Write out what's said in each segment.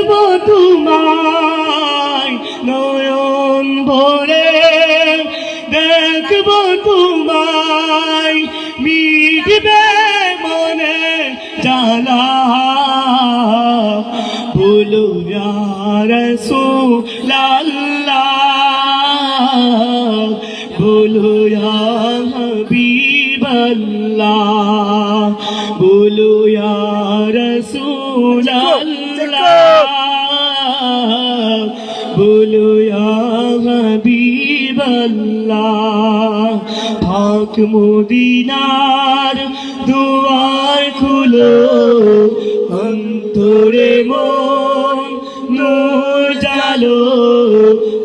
দেখবো তোমায় নয়ন ভরে, দেখবো তোমায় মিটবে মনে জ্বালা। বলো ইয়া রাসূলাল্লাহ, বলো ইয়া হাবিবাল্লাহ, বলো ইয়া রাসূলাল্লাহ, বলো ইয়া হাবিবাল্লাহ। পাক মদিনার দুয়ার খুলো, অন্তরে মন নূর জালো।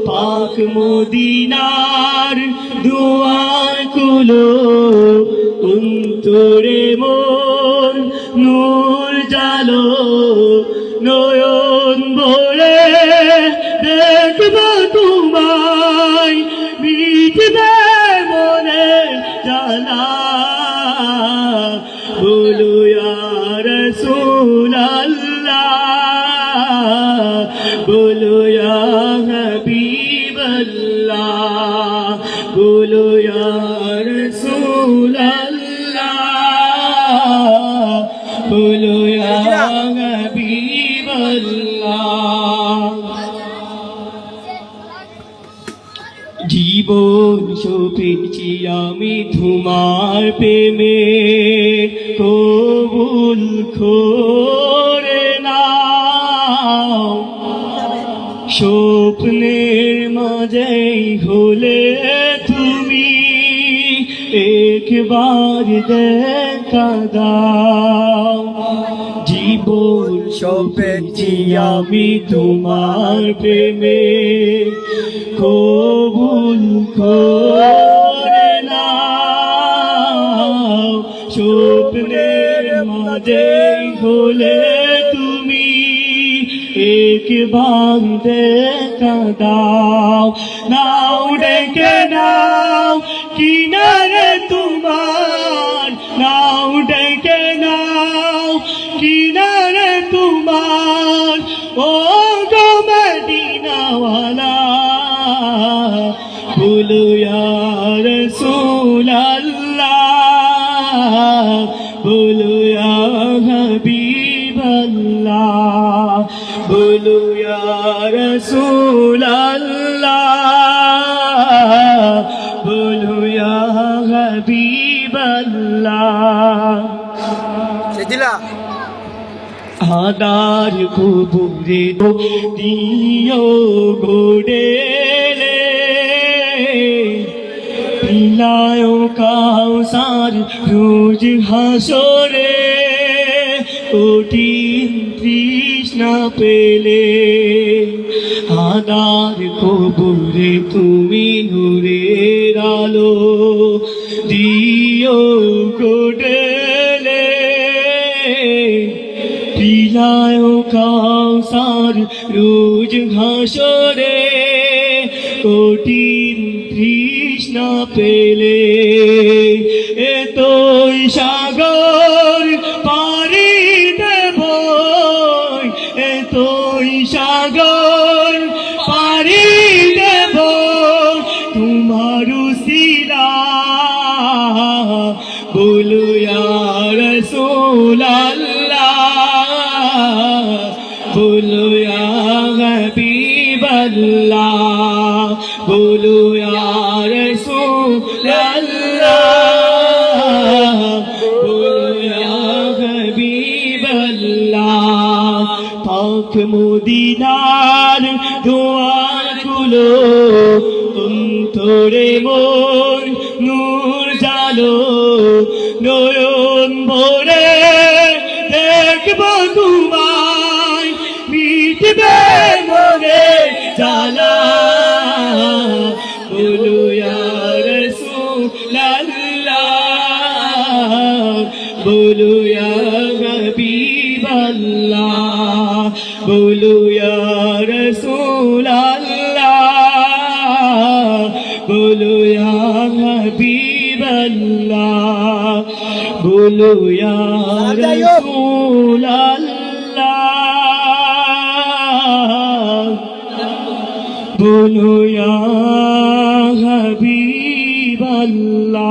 পাক মদিনার দুয়ার খুলো, অন্তরে মন নূর জালো। নয়ন ভরে দেখবো তোমায় মিটবে মনে জ্বালা। বলো ইয়া রাসূলাল্লাহ, বলো ইয়া হাবিবাল্লাহ, বলো ইয়া রাসূলাল্লাহ, বলো ইয়া হাবিবাল্লাহ। জীবন সপেছি আমি তোমার প্রেমে, কবুল করে নাও। স্বপ্নের মাঝেই হলে তুমি একবার দেখা দাও। জীবন সপেছি আমি তোমার প্রেমে, কবুল করে নাও। স্বপ্নের মাঝেই হলে তুমি একবার দেখা দাও। নাও ডেকে নাও কিনারে তোমার, নাও ডেকে নাও কিনারে তোমার। ও গো মদিনাওয়ালা, বলো ইয়া রাসূলাল্লাহ, বলো ইয়া হাবিবাল্লাহ, বলো ইয়া রাসূলাল্লাহ, বলো ইয়া হাবিবাল্লাহ। আদার কবুরে দিও গোডেলে, পিলায় কাউসার রোজ হাসরে। কঠিন তৃষ্ণা পেলে আদার কবুরে তুমি নূরের আলো দিও গোডেলে। পিলায় কাউসার রোজ হাসরে, কঠিন তৃষ্ণা পেলে। এতই সাগর পারি দেব, এতই সাগর পারি দেব তোমার উসিলা। বলো ইয়া রাসূলাল্লাহ, বলো ইয়া হাবিবাল্লাহ, বলো ইয়া রাসূলাল্লাহ, বলো ইয়া হাবিবাল্লাহ। পাক মদিনার দুয়ার খুলো, অন্তরে মোর নূর জালো। নয়ন ভরে দেখবো তোমায় মিটবে মনে জ্বালা। বলো ইয়া রাসূলাল্লাহ, বলো ইয়া হাবিবাল্লাহ, বলো ইয়া রাসূলাল্লাহ, বলো ইয়া হাবিবাল্লাহ, বলো ইয়া রাসূলাল্লাহ। बोलो या हबीब अल्लाह।